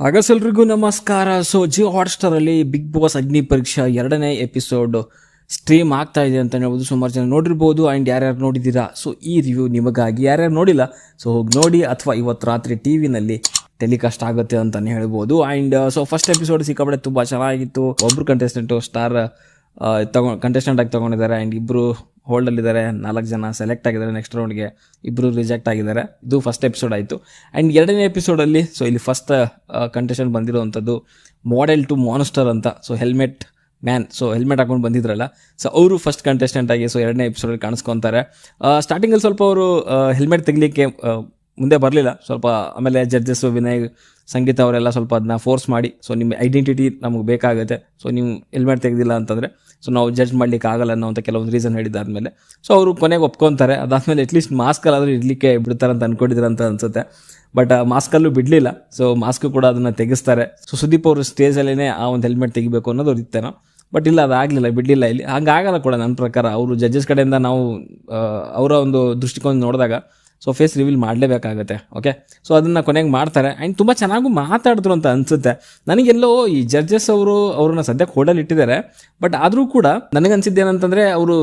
ಅಗಸಲ್ರಿಗೂ ನಮಸ್ಕಾರ. So Jio ಹಾಟ್ಸ್ಟಾರಲ್ಲಿ big boss ಅಗ್ನಿ ಪರೀಕ್ಷಾ 2ನೇ ಎಪಿಸೋಡ್ ಸ್ಟ್ರೀಮ್ ಆಗ್ತಾ ಇದೆ ಅಂತ ಹೇಳ್ಬೋದು. ಸುಮಾರು ಜನ ನೋಡಿರ್ಬೋದು ಆ್ಯಂಡ್ ಯಾರ್ಯಾರು ನೋಡಿದ್ದೀರಾ, ಸೊ ಈ ರಿವ್ಯೂ ನಿಮಗಾಗಿ. ಯಾರ್ಯಾರು ನೋಡಿಲ್ಲ ಸೊ ಹೋಗಿ ನೋಡಿ, ಅಥವಾ ಇವತ್ತು ರಾತ್ರಿ ಟಿ ವಿನಲ್ಲಿ ಟೆಲಿಕಾಸ್ಟ್ ಆಗುತ್ತೆ ಅಂತಲೇ ಹೇಳ್ಬೋದು. ಆ್ಯಂಡ್ ಸೊ ಫಸ್ಟ್ ಎಪಿಸೋಡ್ ಸಿಕ್ಕಾಪಟ್ಟೆ ತುಂಬ ಚೆನ್ನಾಗಿತ್ತು. ಒಬ್ಬರು ಕಂಟೆಸ್ಟೆಂಟು ಸ್ಟಾರ್ ಕಂಟೆಸ್ಟೆಂಟ್ ಆಗಿ ತೊಗೊಂಡಿದ್ದಾರೆ ಆ್ಯಂಡ್ ಇಬ್ಬರು ಹೋಲ್ಡಲ್ಲಿದ್ದಾರೆ. 4 ಜನ ಸೆಲೆಕ್ಟ್ ಆಗಿದ್ದಾರೆ ನೆಕ್ಸ್ಟ್ ರೌಂಡ್ಗೆ, ಇಬ್ಬರು ರಿಜೆಕ್ಟ್ ಆಗಿದ್ದಾರೆ. ಇದು ಫಸ್ಟ್ ಎಪಿಸೋಡ್ ಆಯಿತು. ಆ್ಯಂಡ್ 2ನೇ ಎಪಿಸೋಡಲ್ಲಿ ಸೊ ಇಲ್ಲಿ ಫಸ್ಟ್ ಕಂಟೆಸ್ಟೆಂಟ್ ಬಂದಿರೋವಂಥದ್ದು ಮಾಡೆಲ್ ಟು ಮಾನ್ಸ್ಟರ್ ಅಂತ. So helmet man, so helmet ಹಾಕೊಂಡು ಬಂದಿದ್ರಲ್ಲ, ಸೊ ಅವರು ಫಸ್ಟ್ ಕಂಟೆಸ್ಟೆಂಟ್ ಆಗಿ ಸೊ 2ನೇ ಎಪಿಸೋಡಲ್ಲಿ ಕಾಣಿಸ್ಕೊತಾರೆ. ಸ್ಟಾರ್ಟಿಂಗಲ್ಲಿ ಸ್ವಲ್ಪ ಅವರು ಹೆಲ್ಮೆಟ್ ತೆಗಿಲಿಕ್ಕೆ ಮುಂದೆ ಬರಲಿಲ್ಲ ಸ್ವಲ್ಪ. ಆಮೇಲೆ ಜಡ್ಜಸ್ಸು ವಿನಯ್, ಸಂಗೀತ ಅವರೆಲ್ಲ ಸ್ವಲ್ಪ ಅದನ್ನ ಫೋರ್ಸ್ ಮಾಡಿ, ಸೊ ನಿಮ್ಮ ಐಡೆಂಟಿಟಿ ನಮಗೆ ಬೇಕಾಗುತ್ತೆ, ಸೊ ನೀವು ಹೆಲ್ಮೆಟ್ ತೆಗೆದಿಲ್ಲ ಅಂತಂದರೆ ಸೊ ನಾವು ಜಡ್ಜ್ ಮಾಡಲಿಕ್ಕೆ ಆಗಲ್ಲ ಅನ್ನೋಂಥ ಕೆಲವೊಂದು ರೀಸನ್ ಹೇಳಿದ್ದಾದಮೇಲೆ ಸೊ ಅವರು ಕೊನೆಗೆ ಒಪ್ಕೊತಾರೆ. ಅದಾದಮೇಲೆ ಅಟ್ಲೀಸ್ಟ್ ಮಾಸ್ಕಲ್ಲಾದರೂ ಇಡಲಿಕ್ಕೆ ಬಿಡ್ತಾರೆ ಅಂತ ಅಂದ್ಕೊಂಡಿದ್ದಾರೆ ಅಂತ ಅನಿಸುತ್ತೆ. ಬಟ್ ಮಾಸ್ಕಲ್ಲೂ ಬಿಡಲಿಲ್ಲ. ಸೊ ಮಾಸ್ಕು ಕೂಡ ಅದನ್ನು ತೆಗೆಸ್ತಾರೆ. ಸೊ ಸುದೀಪ್ ಅವರು ಸ್ಟೇಜಲ್ಲೇ ಆ ಒಂದು ಹೆಲ್ಮೆಟ್ ತೆಗಿಬೇಕು ಅನ್ನೋದು ಅವ್ರು ಇತ್ತೇನೋ, ಬಟ್ ಇಲ್ಲ, ಅದಾಗಲಿಲ್ಲ, ಬಿಡಲಿಲ್ಲ. ಇಲ್ಲಿ ಹಂಗಾಗಲ್ಲ ಕೂಡ ನನ್ನ ಪ್ರಕಾರ. ಅವರು ಜಡ್ಜಸ್ ಕಡೆಯಿಂದ ನಾವು ಅವರ ಒಂದು ದೃಷ್ಟಿಕೋನ ನೋಡಿದಾಗ ಸೊ ಫೇಸ್ ರಿವೀಲ್ ಮಾಡಲೇಬೇಕಾಗತ್ತೆ. ಓಕೆ, ಸೊ ಅದನ್ನು ಕೊನೆಗೆ ಮಾಡ್ತಾರೆ. ಆ್ಯಂಡ್ ತುಂಬ ಚೆನ್ನಾಗೂ ಮಾತಾಡಿದ್ರು ಅಂತ ಅನಿಸುತ್ತೆ ನನಗೆಲ್ಲೋ. ಈ ಜಡ್ಜಸ್ ಅವ್ರನ್ನ ಸದ್ಯಕ್ಕೆ ಹೋಲ್ಡಲ್ಲಿ ಇಟ್ಟಿದ್ದಾರೆ, ಬಟ್ ಆದರೂ ಕೂಡ ನನಗನ್ಸಿದ್ದೇನಂತಂದರೆ ಅವರು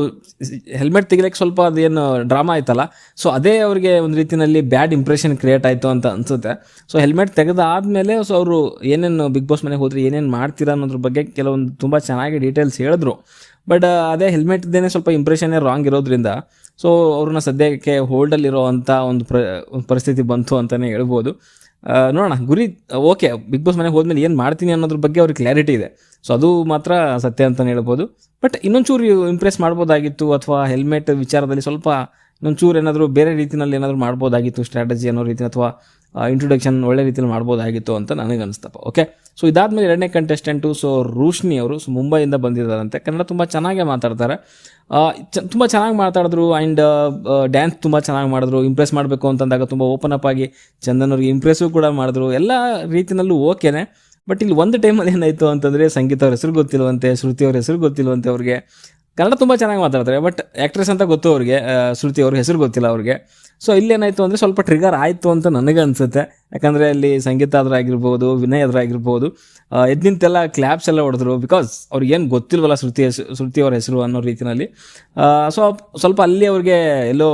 ಹೆಲ್ಮೆಟ್ ತೆಗಿಲಿಕ್ಕೆ ಸ್ವಲ್ಪ ಅದೇನು ಡ್ರಾಮಾ ಆಯ್ತಲ್ಲ, ಸೊ ಅದೇ ಅವ್ರಿಗೆ ಒಂದು ರೀತಿಯಲ್ಲಿ ಬ್ಯಾಡ್ ಇಂಪ್ರೆಷನ್ ಕ್ರಿಯೇಟ್ ಆಯಿತು ಅಂತ ಅನಿಸುತ್ತೆ. ಸೊ ಹೆಲ್ಮೆಟ್ ತೆಗೆದಾದ್ಮೇಲೆ ಸೊ ಅವರು ಏನೇನು ಬಿಗ್ ಬಾಸ್ ಮನೆಗೆ ಹೋದರೆ ಏನೇನು ಮಾಡ್ತೀರಾ ಅನ್ನೋದ್ರ ಬಗ್ಗೆ ಕೆಲವೊಂದು ತುಂಬ ಚೆನ್ನಾಗಿ ಡೀಟೇಲ್ಸ್ ಹೇಳಿದ್ರು. ಬಟ್ ಅದೇ ಹೆಲ್ಮೆಟ್ದೇನೆ ಸ್ವಲ್ಪ ಇಂಪ್ರೆಷನ್ನೇ ರಾಂಗ್ ಇರೋದ್ರಿಂದ ಸೊ ಅವ್ರನ್ನ ಸದ್ಯಕ್ಕೆ ಹೋಲ್ಡಲ್ಲಿರೋ ಅಂಥ ಒಂದು ಪರಿಸ್ಥಿತಿ ಬಂತು ಅಂತಲೇ ಹೇಳ್ಬೋದು. ನೋಡೋಣ, ಗುರಿ ಓಕೆ. ಬಿಗ್ ಬಾಸ್ ಮನೆಗೆ ಹೋದ್ಮೇಲೆ ಏನು ಮಾಡ್ತೀನಿ ಅನ್ನೋದ್ರ ಬಗ್ಗೆ ಅವ್ರಿಗೆ ಕ್ಲಾರಿಟಿ ಇದೆ, ಸೊ ಅದು ಮಾತ್ರ ಸತ್ಯ ಅಂತಲೇ ಹೇಳ್ಬೋದು. ಬಟ್ ಇನ್ನೊಂಚೂರು ಇಂಪ್ರೆಸ್ ಮಾಡ್ಬೋದಾಗಿತ್ತು, ಅಥವಾ ಹೆಲ್ಮೆಟ್ ವಿಚಾರದಲ್ಲಿ ಸ್ವಲ್ಪ ಇನ್ನೊಂಚೂರು ಏನಾದರೂ ಬೇರೆ ರೀತಿಯಲ್ಲಿ ಏನಾದರೂ ಮಾಡ್ಬೋದಾಗಿತ್ತು, ಸ್ಟ್ರಾಟಜಿ ಅನ್ನೋ ರೀತಿ, ಅಥವಾ ಇಂಟ್ರೊಡಕ್ಷನ್ ಒಳ್ಳೆ ರೀತಿಯಲ್ಲಿ ಮಾಡ್ಬೋದಾಗಿತ್ತು ಅಂತ ನನಗೆ ಅನಿಸ್ತಪ್ಪ. ಓಕೆ, ಸೊ ಇದಾದಮೇಲೆ 2ನೇ ಕಂಟೆಸ್ಟೆಂಟು ಸೊ ರೋಶ್ನಿ ಅವರು ಸೊ ಮುಂಬೈಯಿಂದ ಬಂದಿದ್ದಾರಂತೆ. ಕನ್ನಡ ತುಂಬ ಚೆನ್ನಾಗೇ ಮಾತಾಡ್ತಾರೆ, ತುಂಬ ಚೆನ್ನಾಗಿ ಮಾತಾಡಿದ್ರು. ಆ್ಯಂಡ್ ಡ್ಯಾನ್ಸ್ ತುಂಬ ಚೆನ್ನಾಗಿ ಮಾಡಿದ್ರು. ಇಂಪ್ರೆಸ್ ಮಾಡಬೇಕು ಅಂತಂದಾಗ ತುಂಬ ಓಪನ್ ಅಪ್ ಆಗಿ ಚಂದನ್ ಅವ್ರಿಗೆ ಇಂಪ್ರೆಸ್ಸು ಕೂಡ ಮಾಡಿದ್ರು. ಎಲ್ಲ ರೀತಿಯಲ್ಲೂ ಓಕೆನೆ. ಬಟ್ ಇಲ್ಲಿ ಒಂದು ಟೈಮಲ್ಲಿ ಏನಾಯಿತು ಅಂತಂದರೆ ಸಂಗೀತ ಅವ್ರ ಹೆಸರು ಗೊತ್ತಿಲ್ವಂತೆ, ಶ್ರುತಿ ಅವ್ರ ಹೆಸರು ಗೊತ್ತಿಲ್ವಂತೆ ಅವ್ರಿಗೆ. ಕನ್ನಡ ತುಂಬ ಚೆನ್ನಾಗಿ ಮಾತಾಡ್ತಾರೆ, ಬಟ್ ಆ್ಯಕ್ಟ್ರೆಸ್ ಅಂತ ಗೊತ್ತು ಅವ್ರಿಗೆ, ಶ್ರುತಿ ಅವ್ರ ಹೆಸರು ಗೊತ್ತಿಲ್ಲ ಅವ್ರಿಗೆ. ಸೊ ಇಲ್ಲೇನಾಯಿತು ಅಂದರೆ ಸ್ವಲ್ಪ ಟ್ರಿಗರ್ ಆಯಿತು ಅಂತ ನನಗೆ ಅನಿಸುತ್ತೆ. ಯಾಕಂದರೆ ಅಲ್ಲಿ ಸಂಗೀತ ಆಗಿರ್ಬೋದು, ವಿನಯ್ ಆಗಿರ್ಬೋದು, ಎದ್ದು ನಿಂತೆಲ್ಲ ಕ್ಲ್ಯಾಪ್ಸ್ ಎಲ್ಲ ಹೊಡೆದ್ರು. ಬಿಕಾಸ್ ಅವ್ರಿಗೆ ಏನು ಗೊತ್ತಿಲ್ವಲ್ಲ ಶ್ರುತಿ ಅವ್ರ ಹೆಸರು ಅನ್ನೋ ರೀತಿಯಲ್ಲಿ. ಸೊ ಸ್ವಲ್ಪ ಅಲ್ಲಿ ಅವ್ರಿಗೆ ಎಲ್ಲೋ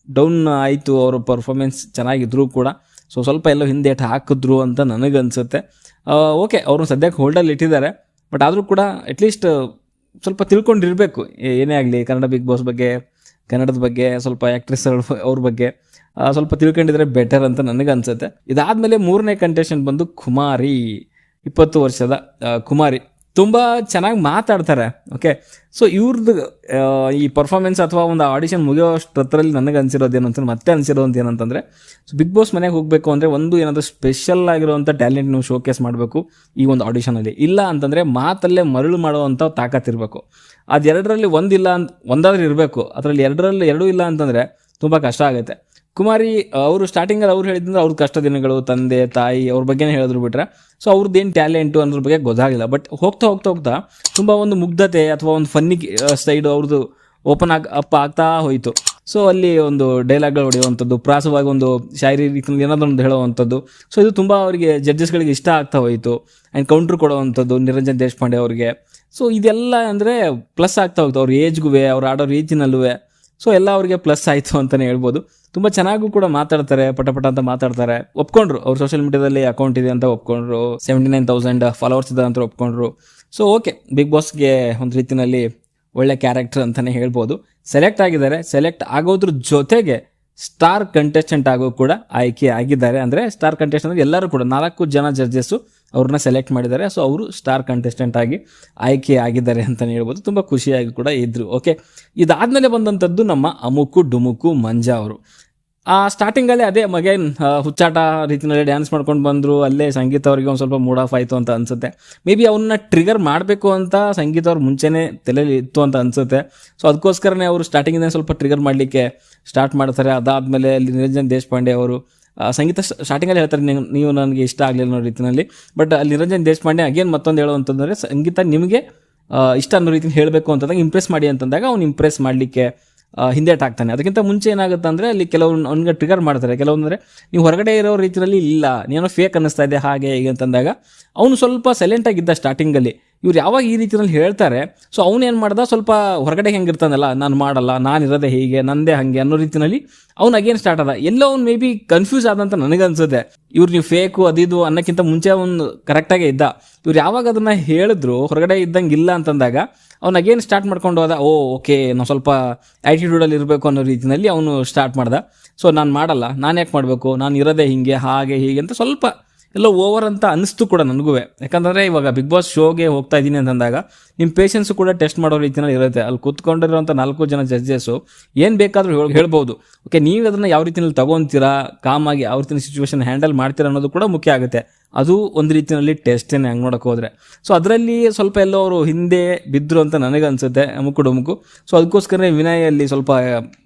ಡೌನ್ ಆಯಿತು. ಅವರ ಪರ್ಫಾರ್ಮೆನ್ಸ್ ಚೆನ್ನಾಗಿದ್ರು ಕೂಡ, ಸೊ ಸ್ವಲ್ಪ ಎಲ್ಲೋ ಹಿಂದೇಟು ಹಾಕಿದ್ರು ಅಂತ ನನಗನ್ಸುತ್ತೆ. ಓಕೆ, ಅವ್ರನ್ನ ಸದ್ಯಕ್ಕೆ ಹೋಲ್ಡಲ್ಲಿ ಇಟ್ಟಿದ್ದಾರೆ, ಬಟ್ ಆದರೂ ಕೂಡ ಅಟ್ಲೀಸ್ಟ್ ಸ್ವಲ್ಪ ತಿಳ್ಕೊಂಡಿರಬೇಕು. ಏನೇ ಆಗಲಿ ಕನ್ನಡ ಬಿಗ್ ಬಾಸ್ ಬಗ್ಗೆ, ಕನ್ನಡದ ಬಗ್ಗೆ, ಸ್ವಲ್ಪ ಆ್ಯಕ್ಟ್ರೆಸ್ ಅವ್ರ ಬಗ್ಗೆ ಸ್ವಲ್ಪ ತಿಳ್ಕೊಂಡಿದ್ರೆ ಬೆಟರ್ ಅಂತ ನನಗೆ ಅನಿಸುತ್ತೆ. ಇದಾದಮೇಲೆ 3ನೇ ಕಂಟೆಸ್ಟೆಂಟ್ ಬಂದು ಕುಮಾರಿ, 20 ವರ್ಷದ ಕುಮಾರಿ. ತುಂಬ ಚೆನ್ನಾಗಿ ಮಾತಾಡ್ತಾರೆ. ಓಕೆ, ಸೊ ಇವ್ರದ್ದು ಈ ಪರ್ಫಾರ್ಮೆನ್ಸ್ ಅಥವಾ ಒಂದು ಆಡಿಷನ್ ಮುಗಿಯೋಷ್ಟರಲ್ಲಿ ನನಗೆ ಅನಿಸಿರೋದೇನು ಅಂತಂದ್ರೆ, ಮತ್ತೆ ಅನಿಸಿರೋದು ಏನಂತಂದರೆ, ಸೊ ಬಿಗ್ ಬಾಸ್ ಮನೆಗೆ ಹೋಗಬೇಕು ಅಂದರೆ ಒಂದು ಏನಾದರೂ ಸ್ಪೆಷಲ್ ಆಗಿರೋವಂಥ ಟ್ಯಾಲೆಂಟ್ ನೀವು ಶೋಕೇಸ್ ಮಾಡಬೇಕು ಈ ಒಂದು ಆಡಿಷನಲ್ಲಿ. ಇಲ್ಲ ಅಂತಂದರೆ ಮಾತಲ್ಲೇ ಮರಳು ಮಾಡುವಂಥ ತಾಕತ್ತಿರಬೇಕು. ಅದು ಎರಡರಲ್ಲಿ ಒಂದಾದ್ರೂ ಇರಬೇಕು. ಅದರಲ್ಲಿ ಎರಡೂ ಇಲ್ಲ ಅಂತಂದರೆ ತುಂಬ ಕಷ್ಟ ಆಗುತ್ತೆ. ಕುಮಾರಿ ಅವರು ಸ್ಟಾರ್ಟಿಂಗಲ್ಲಿ ಅವ್ರು ಹೇಳಿದ್ರೆ ಅವ್ರ ಕಷ್ಟ ದಿನಗಳು, ತಂದೆ ತಾಯಿ ಅವ್ರ ಬಗ್ಗೆನೇ ಹೇಳಿದ್ರು ಬಿಟ್ರೆ ಸೊ ಅವ್ರದ್ದೇನು ಟ್ಯಾಲೆಂಟು ಅನ್ನೋದ್ರ ಬಗ್ಗೆ ಗೊತ್ತಾಗಲಿಲ್ಲ. ಬಟ್ ಹೋಗ್ತಾ ತುಂಬ ಒಂದು ಮುಗ್ಧತೆ ಅಥವಾ ಒಂದು ಫನ್ನಿ ಸೈಡು ಅವ್ರದ್ದು ಓಪನ್ ಅಪ್ ಆಗ್ತಾ ಹೋಯಿತು. ಸೊ ಅಲ್ಲಿ ಒಂದು ಡೈಲಾಗ್ಗಳು ಹೊಡೆಯುವಂಥದ್ದು, ಪ್ರಾಸವಾಗಿ ಒಂದು ಶಾಯರಿ ರೀತಿಯಲ್ಲಿ ಏನಾದರೂ ಒಂದು ಹೇಳುವಂಥದ್ದು, ಸೊ ಇದು ತುಂಬ ಅವರಿಗೆ ಜಡ್ಜಸ್ಗಳಿಗೆ ಇಷ್ಟ ಆಗ್ತಾ ಹೋಯಿತು. ಆ್ಯಂಡ್ ಕೌಂಟ್ರ್ ಕೊಡುವಂಥದ್ದು ನಿರಂಜನ್ ದೇಶಪಾಂಡೆ ಅವ್ರಿಗೆ. ಸೊ ಇದೆಲ್ಲ ಅಂದರೆ ಪ್ಲಸ್ ಆಗ್ತಾ ಹೋಗ್ತು. ಅವ್ರ ಏಜ್ಗೂ, ಅವ್ರು ಆಡೋ ರೀತಿನಲ್ಲೂ, ಸೊ ಎಲ್ಲ ಅವ್ರಿಗೆ ಪ್ಲಸ್ ಆಯಿತು ಅಂತಲೇ ಹೇಳ್ಬೋದು. ತುಂಬ ಚೆನ್ನಾಗೂ ಕೂಡ ಮಾತಾಡ್ತಾರೆ, ಪಟ ಅಂತ ಮಾತಾಡ್ತಾರೆ. ಒಪ್ಕೊಂಡ್ರು, ಅವ್ರು ಸೋಷಿಯಲ್ ಮೀಡಿಯಾದಲ್ಲಿ ಅಕೌಂಟ್ ಇದೆ ಅಂತ ಒಪ್ಕೊಂಡ್ರು, 79,000 ಫಾಲೋವರ್ಸ್ ಇದೆ ಅಂತ ಒಪ್ಕೊಂಡ್ರು. ಸೊ ಓಕೆ, ಬಿಗ್ ಬಾಸ್ಗೆ ಒಂದು ರೀತಿಯಲ್ಲಿ ಒಳ್ಳೆ ಕ್ಯಾರೆಕ್ಟರ್ ಅಂತಲೇ ಹೇಳ್ಬೋದು. ಸೆಲೆಕ್ಟ್ ಆಗಿದ್ದಾರೆ. ಸೆಲೆಕ್ಟ್ ಆಗೋದ್ರ ಜೊತೆಗೆ ಸ್ಟಾರ್ ಕಂಟೆಸ್ಟೆಂಟ್ ಆಗೋ ಕೂಡ ಆಯ್ಕೆ ಆಗಿದ್ದಾರೆ. ಅಂದರೆ ಸ್ಟಾರ್ ಕಂಟೆಸ್ಟೆಂಟ್ ಎಲ್ಲರೂ ಕೂಡ 4 ಜನ ಜಡ್ಜಸ್ಸು ಅವ್ರನ್ನ ಸೆಲೆಕ್ಟ್ ಮಾಡಿದ್ದಾರೆ. ಸೊ ಅವರು ಸ್ಟಾರ್ ಕಂಟೆಸ್ಟೆಂಟ್ ಆಗಿ ಆಯ್ಕೆ ಆಗಿದ್ದಾರೆ ಅಂತಲೇ ಹೇಳ್ಬೋದು. ತುಂಬ ಖುಷಿಯಾಗಿ ಕೂಡ ಇದ್ದರು. ಓಕೆ, ಇದಾದಮೇಲೆ ಬಂದಂಥದ್ದು ನಮ್ಮ ಅಮುಕು ಡುಮುಕು ಮಂಜಾ ಅವರು. ಸ್ಟಾರ್ಟಿಂಗಲ್ಲೇ ಅದೇ ಮಗೇನ್ ಹುಚ್ಚಾಟ ರೀತಿಯಲ್ಲಿ ಡ್ಯಾನ್ಸ್ ಮಾಡ್ಕೊಂಡು ಬಂದರು. ಅಲ್ಲೇ ಸಂಗೀತ ಅವ್ರಿಗೆ ಒಂದು ಸ್ವಲ್ಪ ಮೂಡ್ ಆಫ್ ಆಯಿತು ಅಂತ ಅನಿಸುತ್ತೆ. ಮೇ ಬಿ ಅವ್ರನ್ನ ಟ್ರಿಗರ್ ಮಾಡಬೇಕು ಅಂತ ಸಂಗೀತ ಅವ್ರು ಮುಂಚೆನೇ ತಲೆಯಲ್ಲಿ ಇತ್ತು ಅಂತ ಅನಿಸುತ್ತೆ. ಸೊ ಅದಕ್ಕೋಸ್ಕರನೇ ಅವರು ಸ್ಟಾರ್ಟಿಂಗಿಂದ ಸ್ವಲ್ಪ ಟ್ರಿಗರ್ ಮಾಡಲಿಕ್ಕೆ ಸ್ಟಾರ್ಟ್ ಮಾಡ್ತಾರೆ. ಅದಾದಮೇಲೆ ಅಲ್ಲಿ ನಿರಂಜನ್ ದೇಶಪಾಂಡೆ ಅವರು ಸಂಗೀತ ಸ್ಟಾರ್ಟಿಂಗಲ್ಲಿ ಹೇಳ್ತಾರೆ, ನೀವು ನನಗೆ ಇಷ್ಟ ಆಗಲಿಲ್ಲ ಅನ್ನೋ ರೀತಿಯಲ್ಲಿ. ಬಟ್ ಅಲ್ಲಿ ನಿರಂಜನ್ ದೇಶಪಾಂಡೆ ಅಗೇನ್ ಮತ್ತೊಂದು ಹೇಳುವಂತಂದರೆ, ಸಂಗೀತ ನಿಮಗೆ ಇಷ್ಟ ಅನ್ನೋ ರೀತಿಯಲ್ಲಿ ಹೇಳಬೇಕು ಅಂತಂದಾಗ ಇಂಪ್ರೆಸ್ ಮಾಡಿ ಅಂತಂದಾಗ ಅವ್ನು ಇಂಪ್ರೆಸ್ ಮಾಡಲಿಕ್ಕೆ ಹಿಂದೇಟ್ ಹಾಕ್ತಾನೆ. ಅದಕ್ಕಿಂತ ಮುಂಚೆ ಏನಾಗುತ್ತೆ ಅಂದರೆ ಅಲ್ಲಿ ಕೆಲವೊಂದು ಅವ್ನಿಗೆ ಟ್ರಿಗರ್ ಮಾಡ್ತಾರೆ. ಕೆಲವೊಂದರೆ ನೀವು ಹೊರಗಡೆ ಇರೋ ರೀತಿಯಲ್ಲಿ ಇಲ್ಲ, ನೀನೋ ಫೇಕ್ ಅನ್ನಿಸ್ತಾ ಇದೆ ಹಾಗೆ ಹೀಗೆ ಅಂತಂದಾಗ ಅವನು ಸ್ವಲ್ಪ ಸೈಲೆಂಟಾಗಿದ್ದ ಸ್ಟಾರ್ಟಿಂಗಲ್ಲಿ. ಇವ್ರು ಯಾವಾಗ ಈ ರೀತಿಯಲ್ಲಿ ಹೇಳ್ತಾರೆ, ಸೊ ಅವನೇನು ಮಾಡ್ದ, ಸ್ವಲ್ಪ ಹೊರಗಡೆ ಹೆಂಗಿರ್ತಾನಲ್ಲ, ನಾನು ಮಾಡಲ್ಲ, ನಾನಿರೋದೆ ಹೀಗೆ, ನಂದೇ ಹಾಗೆ ಅನ್ನೋ ರೀತಿಯಲ್ಲಿ ಅವ್ನು ಅಗೇನ್ ಸ್ಟಾರ್ಟ್ ಆದ. ಎಲ್ಲೋ ಅವ್ನು ಮೇ ಬಿ ಕನ್ಫ್ಯೂಸ್ ಆದಂತ ನನಗನ್ಸುತ್ತೆ. ಇವ್ರು ನೀವು ಫೇಕು ಅದಿದು ಅನ್ನೋಕ್ಕಿಂತ ಮುಂಚೆ ಅವ್ನು ಕರೆಕ್ಟಾಗೇ ಇದ್ದ. ಇವ್ರು ಯಾವಾಗ ಅದನ್ನು ಹೇಳಿದ್ರು ಹೊರಗಡೆ ಇದ್ದಂಗೆ ಇಲ್ಲ ಅಂತಂದಾಗ ಅವ್ನು ಅಗೇನ್ ಸ್ಟಾರ್ಟ್ ಮಾಡ್ಕೊಂಡು ಹೋದ. ಓಕೆ ನಾವು ಸ್ವಲ್ಪ ಆ್ಯಟಿಟ್ಯೂಡಲ್ಲಿ ಇರಬೇಕು ಅನ್ನೋ ರೀತಿಯಲ್ಲಿ ಅವನು ಸ್ಟಾರ್ಟ್ ಮಾಡ್ದ. ಸೊ ನಾನು ಮಾಡಲ್ಲ, ನಾನು ಯಾಕೆ ಮಾಡಬೇಕು, ನಾನು ಇರೋದೇ ಹಿಂಗೆ ಹಾಗೆ ಹೀಗೆ ಅಂತ ಸ್ವಲ್ಪ ಎಲ್ಲೋ ಓವರ್ ಅಂತ ಅನಿಸ್ತು ಕೂಡ ನನಗೂ. ಯಾಕಂದರೆ ಇವಾಗ ಬಿಗ್ ಬಾಸ್ ಶೋಗೆ ಹೋಗ್ತಾ ಇದ್ದೀನಿ ಅಂತಂದಾಗ ನಿಮ್ಮ ಪೇಷನ್ಸು ಕೂಡ ಟೆಸ್ಟ್ ಮಾಡೋ ರೀತಿಯಲ್ಲಿ ಇರುತ್ತೆ. ಅಲ್ಲಿ ಕೂತ್ಕೊಂಡಿರೋಂಥ 4 ಜನ ಜಡ್ಜಸ್ಸು ಏನು ಬೇಕಾದರೂ ಹೇಳ್ಬೋದು. ಓಕೆ, ನೀವು ಅದನ್ನು ಯಾವ ರೀತಿಯಲ್ಲಿ ತಗೊತೀರಾ, ಕಾಮಾಗಿ ಯಾವ ರೀತಿಯ ಸಿಚುವೇಶನ್ ಹ್ಯಾಂಡಲ್ ಮಾಡ್ತೀರಾ ಅನ್ನೋದು ಕೂಡ ಮುಖ್ಯ ಆಗುತ್ತೆ. ಅದು ಒಂದು ರೀತಿಯಲ್ಲಿ ಟೆಸ್ಟೇನೆ ಹಂಗೆ ನೋಡೋಕೆ ಹೋದರೆ. ಸೊ ಅದರಲ್ಲಿ ಸ್ವಲ್ಪ ಎಲ್ಲೋ ಅವರು ಹಿಂದೆ ಬಿದ್ದರು ಅಂತ ನನಗನ್ಸುತ್ತೆ, ಮುಕ್ಕು. ಸೊ ಅದಕ್ಕೋಸ್ಕರ ವಿನಯ್ ಅಲ್ಲಿ ಸ್ವಲ್ಪ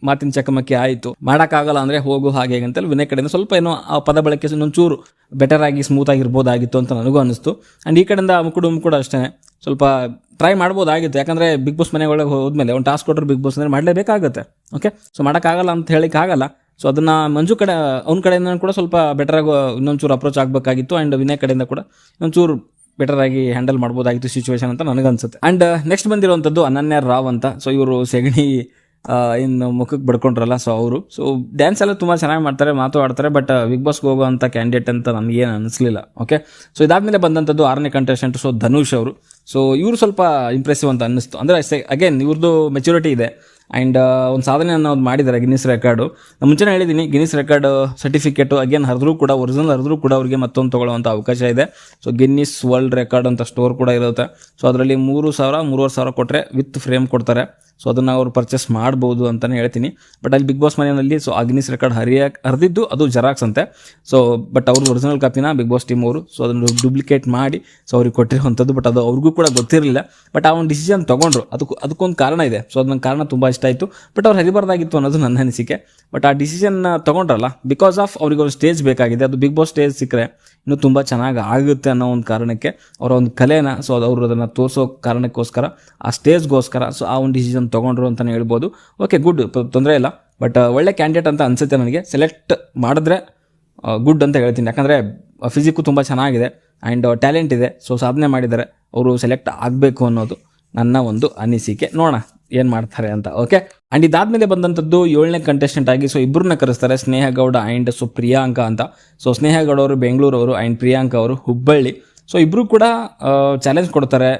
ಮಾತಿನ ಚಕಮಕಿ ಆಯಿತು. ಮಾಡೋಕ್ಕಾಗಲ್ಲ ಅಂದರೆ ಹೋಗು ಹಾಗೆ ಅಂತೇಳಿ ವಿನಯ್ ಕಡೆಯಿಂದ ಸ್ವಲ್ಪ ಏನೋ ಆ ಪದ ಬಳಕೆ ಇನ್ನೊಂಚೂರು ಬೆಟರ್ ಆಗಿ ಸ್ಮೂತ್ ಆಗಿರ್ಬೋದಾಗಿತ್ತು ಅಂತ ನನಗೂ ಅನ್ನಿಸ್ತು. ಆ್ಯಂಡ್ ಈ ಕಡೆಯಿಂದ ಮುಕ್ಕು ಕೂಡ ಅಷ್ಟೇ ಸ್ವಲ್ಪ ಟ್ರೈ ಮಾಡ್ಬೋದಾಗಿತ್ತು. ಯಾಕಂದರೆ ಬಿಗ್ ಬಾಸ್ ಮನೆ ಒಳಗೆ ಹೋದ್ಮೇಲೆ ಒಂದು ಟಾಸ್ಕ್ ಕೊಟ್ಟರು ಬಿಗ್ ಬಾಸ್ ಅಂದರೆ ಮಾಡಲೇಬೇಕಾಗುತ್ತೆ. ಓಕೆ, ಸೊ ಮಾಡೋಕ್ಕಾಗಲ್ಲ ಅಂತ ಹೇಳಿಕ್ಕಾಗಲ್ಲ. ಸೊ ಅದನ್ನು ಮಂಜು ಕಡೆ ಅವ್ನ ಕಡೆಯಿಂದ ಕೂಡ ಸ್ವಲ್ಪ ಬೆಟರಾಗಿ ಇನ್ನೊಂಚೂರು ಅಪ್ರೋಚ್ ಆಗಬೇಕಾಗಿತ್ತು. ಆ್ಯಂಡ್ ವಿನಯ್ ಕಡೆಯಿಂದ ಕೂಡ ಇನ್ನೊಂಚೂರು ಬೆಟರಾಗಿ ಹ್ಯಾಂಡಲ್ ಮಾಡ್ಬೋದಾಗಿತ್ತು ಸಿಚುವೇಶನ್ ಅಂತ ನನಗನ್ಸುತ್ತೆ. ಆ್ಯಂಡ್ ನೆಕ್ಸ್ಟ್ ಬಂದಿರುವಂಥದ್ದು ಅನನ್ಯ ರಾವ್ ಅಂತ. ಸೊ ಇವರು ಸೆಗಣಿ ಇನ್ನು ಮುಖಕ್ಕೆ ಬಡ್ಕೊಂಡ್ರಲ್ಲ, ಸೊ ಅವರು ಸೊ ಡ್ಯಾನ್ಸ್ ಎಲ್ಲ ತುಂಬ ಚೆನ್ನಾಗಿ ಮಾಡ್ತಾರೆ, ಮಾತು ಆಡ್ತಾರೆ. ಬಟ್ ಬಿಗ್ ಬಾಸ್ಗೆ ಹೋಗೋವಂಥ ಕ್ಯಾಂಡಿಡೇಟ್ ಅಂತ ನನಗೇನು ಅನಿಸ್ಲಿಲ್ಲ. ಓಕೆ, ಸೊ ಇದಾದಮೇಲೆ ಬಂದಂಥದ್ದು 6ನೇ ಕಂಟೆಸ್ಟೆಂಟ್ ಸೊ ಧನುಷ್ ಅವರು. ಸೊ ಇವರು ಸ್ವಲ್ಪ ಇಂಪ್ರೆಸಿವ್ ಅಂತ ಅನ್ನಿಸ್ತು. ಅಂದರೆ ಅಗೇನ್ ಇವ್ರದ್ದು ಮೆಚುರಿಟಿ ಇದೆ ಆ್ಯಂಡ್ ಒಂದು ಸಾಧನೆ ಅನ್ನೋದು ಮಾಡಿದ್ದಾರೆ. ಗಿನ್ನಿಸ್ ರೆಕಾರ್ಡು ಮುಂಚೆನೇ ಹೇಳಿದ್ದೀನಿ, ಗಿನ್ನಿಸ್ ರೆಕಾರ್ಡ್ ಸರ್ಟಿಫಿಕೇಟು ಅಗೇನ್ ಹರಿದ್ರೂ ಕೂಡ, ಒರಿಜಿನಲ್ ಹರಿದ್ರೂ ಕೂಡ ಅವರಿಗೆ ಮತ್ತೊಂದು ತೊಗೊಳ್ಳೋವಂಥ ಅವಕಾಶ ಇದೆ. ಸೊ ಗಿನ್ನಿಸ್ ವರ್ಲ್ಡ್ ರೆಕಾರ್ಡ್ ಅಂತ ಸ್ಟೋರ್ ಕೂಡ ಇರುತ್ತೆ. ಸೊ ಅದರಲ್ಲಿ 3,000-3,500 ಕೊಟ್ಟರೆ ವಿತ್ ಫ್ರೇಮ್ ಕೊಡ್ತಾರೆ. ಸೊ ಅದನ್ನು ಅವರು ಪರ್ಚೇಸ್ ಮಾಡ್ಬೋದು ಅಂತಲೇ ಹೇಳ್ತೀನಿ. ಬಟ್ ಅಲ್ಲಿ ಬಿಗ್ ಬಾಸ್ ಮನೆಯಲ್ಲಿ ಸೊ ಆ ಗಿನ್ನಿಸ್ ರೆಕಾರ್ಡ್ ಹರಿದಿದ್ದು ಅದು ಜೆರಾಕ್ಸ್ ಅಂತೆ. ಸೊ ಬಟ್ ಅವರು ಒರಿಜಿನಲ್ ಕಾಪಿನ ಬಿಗ್ ಬಾಸ್ ಟೀಮ್ ಅವರು ಸೊ ಅದನ್ನು ಡೂಪ್ಲಿಕೇಟ್ ಮಾಡಿ ಸೊ ಅವ್ರಿಗೆ ಕೊಟ್ಟಿರುವಂಥದ್ದು. ಬಟ್ ಅದು ಅವ್ರಿಗೂ ಕೂಡ ಗೊತ್ತಿರಲಿಲ್ಲ. ಬಟ್ ಆ ಒಂದು ಡಿಸಿಷನ್ ತೊಗೊಂಡ್ರು, ಅದಕ್ಕೊಂದು ಕಾರಣ ಇದೆ. ಸೊ ಅದು ನನ್ನ ಕಾರಣ ತುಂಬ ಇಷ್ಟ ಆಯಿತು. ಬಟ್ ಅವ್ರು ಹರಿಬಾರ್ದಾಗಿತ್ತು ಅನ್ನೋದು ನನ್ನ ಅನಿಸಿಕೆ. ಬಟ್ ಆ ಡಿಸಿಷನ್ ತೊಗೊಂಡ್ರಲ್ಲ ಬಿಕಾಸ್ ಆಫ್ ಅವ್ರಿಗೆ ಒಂದು ಸ್ಟೇಜ್ ಬೇಕಾಗಿದೆ. ಅದು ಬಿಗ್ ಬಾಸ್ ಸ್ಟೇಜ್ ಸಿಕ್ಕರೆ ಇನ್ನೂ ತುಂಬ ಚೆನ್ನಾಗಿ ಆಗುತ್ತೆ ಅನ್ನೋ ಒಂದು ಕಾರಣಕ್ಕೆ, ಅವರ ಒಂದು ಕಲೆನ ಸೊ ಅವರು ಅದನ್ನು ತೋರಿಸೋ ಕಾರಣಕ್ಕೋಸ್ಕರ, ಆ ಸ್ಟೇಜ್ಗೋಸ್ಕರ ಸೊ ಆ ಒಂದು ಡಿಸಿಷನ್ ತೊಗೊಂಡ್ರು ಅಂತಲೇ ಹೇಳ್ಬೋದು. ಓಕೆ, ಗುಡ್, ತೊಂದರೆ ಇಲ್ಲ. ಬಟ್ ಒಳ್ಳೆ ಕ್ಯಾಂಡಿಡೇಟ್ ಅಂತ ಅನಿಸುತ್ತೆ ನನಗೆ. ಸೆಲೆಕ್ಟ್ ಮಾಡಿದ್ರೆ ಗುಡ್ ಅಂತ ಹೇಳ್ತೀನಿ. ಯಾಕಂದರೆ ಫಿಸಿಕ್ಕು ತುಂಬ ಚೆನ್ನಾಗಿದೆ ಆ್ಯಂಡ್ ಟ್ಯಾಲೆಂಟ್ ಇದೆ. ಸೊ ಸಾಧನೆ ಮಾಡಿದ್ದಾರೆ, ಅವರು ಸೆಲೆಕ್ಟ್ ಆಗಬೇಕು ಅನ್ನೋದು ನನ್ನ ಒಂದು ಅನಿಸಿಕೆ. ನೋಡೋಣ ಏನು ಮಾಡ್ತಾರೆ ಅಂತ. ಓಕೆ, ಆ್ಯಂಡ್ ಇದಾದಮೇಲೆ ಬಂದಂಥದ್ದು 7ನೇ ಕಂಟೆಸ್ಟೆಂಟ್ ಆಗಿ ಸೊ ಇಬ್ಬರನ್ನ ಕರೆಸ್ತಾರೆ, ಸ್ನೇಹ ಗೌಡ ಆ್ಯಂಡ್ ಸೊ ಪ್ರಿಯಾಂಕಾ ಅಂತ. ಸೊ ಸ್ನೇಹ ಗೌಡ ಅವರು ಬೆಂಗಳೂರವರು ಆ್ಯಂಡ್ ಪ್ರಿಯಾಂಕಾ ಅವರು ಹುಬ್ಬಳ್ಳಿ. ಸೊ ಇಬ್ಬರು ಕೂಡ ಚಾಲೆಂಜ್ ಕೊಡ್ತಾರೆ.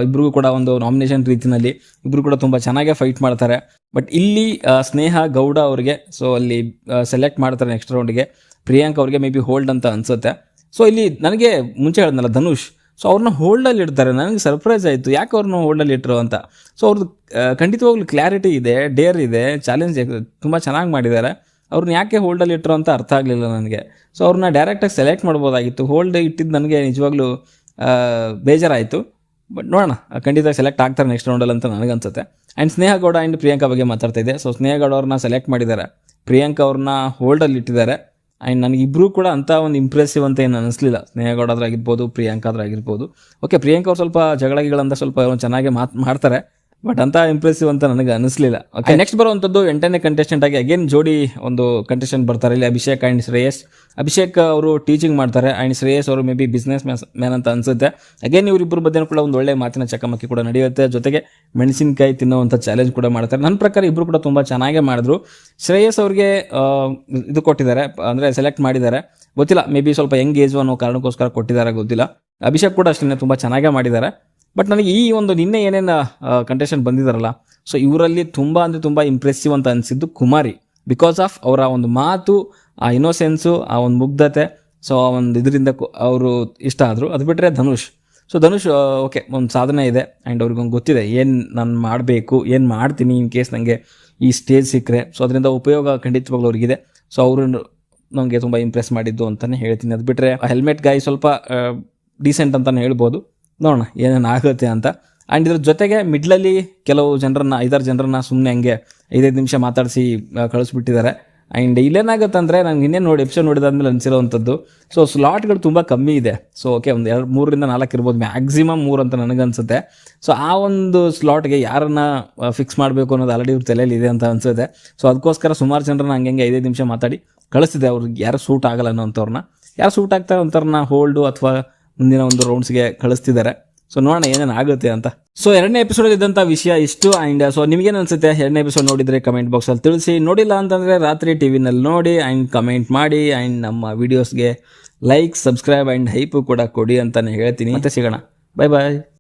ಇಬ್ರಿಗೂ ಕೂಡ ಒಂದು ನಾಮಿನೇಷನ್ ರೀತಿಯಲ್ಲಿ ಇಬ್ಬರು ಕೂಡ ತುಂಬ ಚೆನ್ನಾಗೇ ಫೈಟ್ ಮಾಡ್ತಾರೆ. ಬಟ್ ಇಲ್ಲಿ ಸ್ನೇಹ ಗೌಡ ಅವರಿಗೆ ಸೊ ಅಲ್ಲಿ ಸೆಲೆಕ್ಟ್ ಮಾಡ್ತಾರೆ ನೆಕ್ಸ್ಟ್ ರೌಂಡ್ಗೆ. ಪ್ರಿಯಾಂಕಾ ಅವ್ರಿಗೆ ಮೇ ಬಿ ಹೋಲ್ಡ್ ಅಂತ ಅನಿಸುತ್ತೆ. ಸೊ ಇಲ್ಲಿ ನನಗೆ ಮುಂಚೆ ಹೇಳಿದ್ನಲ್ಲ ಧನುಷ್, ಸೊ ಅವ್ರನ್ನ ಹೋಲ್ಡಲ್ಲಿ ಇಡ್ತಾರೆ. ನನಗೆ ಸರ್ಪ್ರೈಸ್ ಆಯಿತು, ಯಾಕೆ ಅವ್ರನ್ನ ಹೋಲ್ಡಲ್ಲಿ ಇಟ್ಟರು ಅಂತ. ಸೊ ಅವ್ರದ್ದು ಖಂಡಿತವಾಗ್ಲೂ ಕ್ಲಾರಿಟಿ ಇದೆ, ಡೇರ್ ಇದೆ, ಚಾಲೆಂಜ್ ತುಂಬ ಚೆನ್ನಾಗಿ ಮಾಡಿದ್ದಾರೆ. ಅವ್ರನ್ನ ಯಾಕೆ ಹೋಲ್ಡಲ್ಲಿ ಇಟ್ಟರು ಅಂತ ಅರ್ಥ ಆಗಲಿಲ್ಲ ನನಗೆ. ಸೊ ಅವ್ರನ್ನ ಡೈರೆಕ್ಟಾಗಿ ಸೆಲೆಕ್ಟ್ ಮಾಡ್ಬೋದಾಗಿತ್ತು. ಹೋಲ್ಡ್ ಇಟ್ಟಿದ್ದು ನನಗೆ ನಿಜವಾಗ್ಲೂ ಬೇಜಾರಾಯಿತು. ಬಟ್ ನೋಡೋಣ, ಖಂಡಿತ ಸೆಲೆಕ್ಟ್ ಆಗ್ತಾರೆ ನೆಕ್ಸ್ಟ್ ರೌಂಡಲ್ಲಿ ಅಂತ ನನಗನ್ಸುತ್ತೆ. And Sneha Gowda and Priyanka ಬಗ್ಗೆ ಮಾತಾಡ್ತಾ ಇದೆ. ಸೊ ಸ್ನೇಹ ಗೌಡ ಅವ್ರನ್ನ ಸೆಲೆಕ್ಟ್ ಮಾಡಿದ್ದಾರೆ, ಪ್ರಿಯಾಂಕಾ ಅವ್ರನ್ನ ಹೋಲ್ಡಲ್ಲಿ ಇಟ್ಟಿದ್ದಾರೆ. ಆ್ಯಂಡ್ ನನಗೆ ಇಬ್ಬರು ಕೂಡ ಅಂಥ ಒಂದು ಇಂಪ್ರೆಸಿವ್ ಅಂತ ಏನು ಅನ್ನಿಸ್ಲಿಲ್ಲ. ಸ್ನೇಹಗೌಡರಾಗಿರ್ಬೋದು, ಪ್ರಿಯಾಂಕಾದ್ರಾಗಿರ್ಬೋದು. ಓಕೆ, ಪ್ರಿಯಾಂಕಾ ಅವ್ರು ಸ್ವಲ್ಪ ಜಗಳಗಿಗಳಂತ ಸ್ವಲ್ಪ ಚೆನ್ನಾಗಿ ಮಾಡ್ತಾರೆ, ಬಟ್ ಅಂತ ಇಂಪ್ರೆಸಿವ್ ಅಂತ ನನಗೆ ಅನಿಸ್ಲಿಲ್ಲ. ಓಕೆ, ನೆಕ್ಸ್ಟ್ ಬರುವಂಥದ್ದು 8ನೇ ಕಂಟೆಸ್ಟೆಂಟ್ ಆಗಿ ಅಗೇನ್ ಜೋಡಿ ಒಂದು ಕಂಟೆಸ್ಟೆಂಟ್ ಬರ್ತಾರೆ ಇಲ್ಲಿ, ಅಭಿಷೇಕ್ ಆ್ಯಂಡ್ ಶ್ರೇಯಸ್. ಅಭಿಷೇಕ್ ಅವರು ಟೀಚಿಂಗ್ ಮಾಡ್ತಾರೆ ಆ್ಯಂಡ್ ಶ್ರೇಯಸ್ ಅವರು ಮೇ ಬಿ ಬಿಸ್ನೆಸ್ ಮ್ಯಾನ್ ಅಂತ ಅನಿಸುತ್ತೆ. ಅಗೇನ್ ಇವರಿಬ್ಬರು ಮಧ್ಯೆ ಕೂಡ ಒಂದು ಒಳ್ಳೆ ಮಾತಿನ ಚಕಮಕಿ ಕೂಡ ನಡೆಯುತ್ತೆ. ಜೊತೆಗೆ ಮೆಣಸಿನಕಾಯಿ ತಿನ್ನುವಂಥ ಚಾಲೆಂಜ್ ಕೂಡ ಮಾಡ್ತಾರೆ. ನನ್ನ ಪ್ರಕಾರ ಇಬ್ಬರು ಕೂಡ ತುಂಬ ಚೆನ್ನಾಗೇ ಮಾಡಿದ್ರು. ಶ್ರೇಯಸ್ ಅವ್ರಿಗೆ ಇದು ಕೊಟ್ಟಿದ್ದಾರೆ, ಅಂದರೆ ಸೆಲೆಕ್ಟ್ ಮಾಡಿದ್ದಾರೆ, ಗೊತ್ತಿಲ್ಲ, ಮೇ ಬಿ ಸ್ವಲ್ಪ ಯಂಗ್ ಏಜು ಅನ್ನೋ ಕಾರಣಕ್ಕೋಸ್ಕರ ಕೊಟ್ಟಿದ್ದಾರೆ, ಗೊತ್ತಿಲ್ಲ. ಅಭಿಷೇಕ್ ಕೂಡ ಅಷ್ಟೇ ತುಂಬ ಚೆನ್ನಾಗೇ ಮಾಡಿದ್ದಾರೆ. ಬಟ್ ನನಗೆ ಈ ಒಂದು ನಿನ್ನೆ ಏನೇನು ಕಂಟೆಸ್ಟೆಂಟ್ ಬಂದಿದ್ದಾರಲ್ಲ, ಸೊ ಇವರಲ್ಲಿ ತುಂಬ ಅಂದರೆ ತುಂಬ ಇಂಪ್ರೆಸಿವ್ ಅಂತ ಅನಿಸಿದ್ದು ಕುಮಾರಿ. ಬಿಕಾಸ್ ಆಫ್ ಅವರ ಒಂದು ಮಾತು, ಆ ಇನ್ನೋಸೆನ್ಸು, ಆ ಒಂದು ಮುಗ್ಧತೆ, ಸೊ ಆ ಒಂದು ಇದರಿಂದ ಅವರು ಇಷ್ಟ ಆದರು. ಅದು ಬಿಟ್ಟರೆ ಧನುಷ್. ಸೊ ಧನುಷ್ ಓಕೆ, ಒಂದು ಸಾಧನೆ ಇದೆ ಆ್ಯಂಡ್ ಅವ್ರಿಗೊಂದು ಗೊತ್ತಿದೆ ಏನು ನಾನು ಮಾಡಬೇಕು, ಏನು ಮಾಡ್ತೀನಿ ಇನ್ ಕೇಸ್ ನನಗೆ ಈ ಸ್ಟೇಜ್ ಸಿಕ್ಕರೆ. ಸೊ ಅದರಿಂದ ಉಪಯೋಗ ಖಂಡಿತವಾಗ್ಲೂ ಅವ್ರಿಗಿದೆ. ಸೊ ಅವರು ನನಗೆ ತುಂಬ ಇಂಪ್ರೆಸ್ ಮಾಡಿದ್ದು ಅಂತಲೇ ಹೇಳ್ತೀನಿ. ಅದು ಬಿಟ್ಟರೆ ಹೆಲ್ಮೆಟ್ ಗಾಯಿ ಸ್ವಲ್ಪ ಡೀಸೆಂಟ್ ಅಂತಲೇ ಹೇಳ್ಬೋದು. ನೋಡೋಣ ಏನೇನು ಆಗುತ್ತೆ ಅಂತ. ಆ್ಯಂಡ್ ಇದ್ರ ಜೊತೆಗೆ ಮಿಡ್ಲಲ್ಲಿ ಕೆಲವು ಜನರನ್ನ 5-6 ಜನರನ್ನ ಸುಮ್ಮನೆ ಹಂಗೆ 5-5 ನಿಮಿಷ ಮಾತಾಡಿಸಿ ಕಳಿಸ್ಬಿಟ್ಟಿದ್ದಾರೆ. ಆ್ಯಂಡ್ ಇಲ್ಲೇನಾಗುತ್ತೆ ಅಂದರೆ ನಂಗೆ ಇನ್ನೇ ಎಪಿಸೋಡ್ ನೋಡಿದಾದ್ಮೇಲೆ ಅನಿಸಿರೋವಂಥದ್ದು. ಸೊ ಸ್ಲಾಟ್ಗಳು ತುಂಬ ಕಮ್ಮಿ ಇದೆ. ಸೊ ಓಕೆ, ಒಂದು 3ರಿಂದ 4 ಇರ್ಬೋದು, ಮ್ಯಾಕ್ಸಿಮಮ್ 3 ಅಂತ ನನಗನ್ಸುತ್ತೆ. ಸೊ ಆ ಒಂದು ಸ್ಲಾಟ್ಗೆ ಯಾರನ್ನ ಫಿಕ್ಸ್ ಮಾಡಬೇಕು ಅನ್ನೋದು ಆಲ್ರೆಡಿ ಇವ್ರ ತಲೆಯಲ್ಲಿ ಇದೆ ಅಂತ ಅನಿಸುತ್ತೆ. ಸೊ ಅದಕ್ಕೋಸ್ಕರ ಸುಮಾರು ಜನರನ್ನ ಹಂಗೆ 5 ನಿಮಿಷ ಮಾತಾಡಿ ಕಳಿಸ್ತಿದೆ. ಅವ್ರಿಗೆ ಯಾರು ಸೂಟ್ ಆಗಲ್ಲ ಅನ್ನೋಂಥವ್ರನ್ನ, ಯಾರು ಸೂಟ್ ಆಗ್ತಾರೆ ಅಂಥವ್ರನ್ನ ಹೋಲ್ಡು ಅಥವಾ ಮುಂದಿನ ಒಂದು ರೌಂಡ್ಸ್ಗೆ ಕಳಿಸ್ತಿದ್ದಾರೆ. ಸೊ ನೋಡೋಣ ಏನೇನು ಆಗುತ್ತೆ ಅಂತ. ಸೊ 2ನೇ ಎಪಿಸೋಡ್ ಇದ್ದಂಥ ವಿಷಯ ಇಷ್ಟು. ಆ್ಯಂಡ್ ಸೊ ನಿಮಗೇನು ಅನಿಸುತ್ತೆ? 2ನೇ ಎಪಿಸೋಡ್ ನೋಡಿದರೆ ಕಮೆಂಟ್ ಬಾಕ್ಸಲ್ಲಿ ತಿಳಿಸಿ. ನೋಡಿಲ್ಲ ಅಂತಂದರೆ ರಾತ್ರಿ ಟಿವಿನಲ್ಲಿ ನೋಡಿ ಆ್ಯಂಡ್ ಕಮೆಂಟ್ ಮಾಡಿ. ಆ್ಯಂಡ್ ನಮ್ಮ ವೀಡಿಯೋಸ್ಗೆ ಲೈಕ್, ಸಬ್ಸ್ಕ್ರೈಬ್ ಆ್ಯಂಡ್ ಹೈಪು ಕೂಡ ಕೊಡಿ ಅಂತಲೇ ಹೇಳ್ತೀನಿ. ಮತ್ತೆ ಸಿಗೋಣ. ಬಾಯ್ ಬಾಯ್.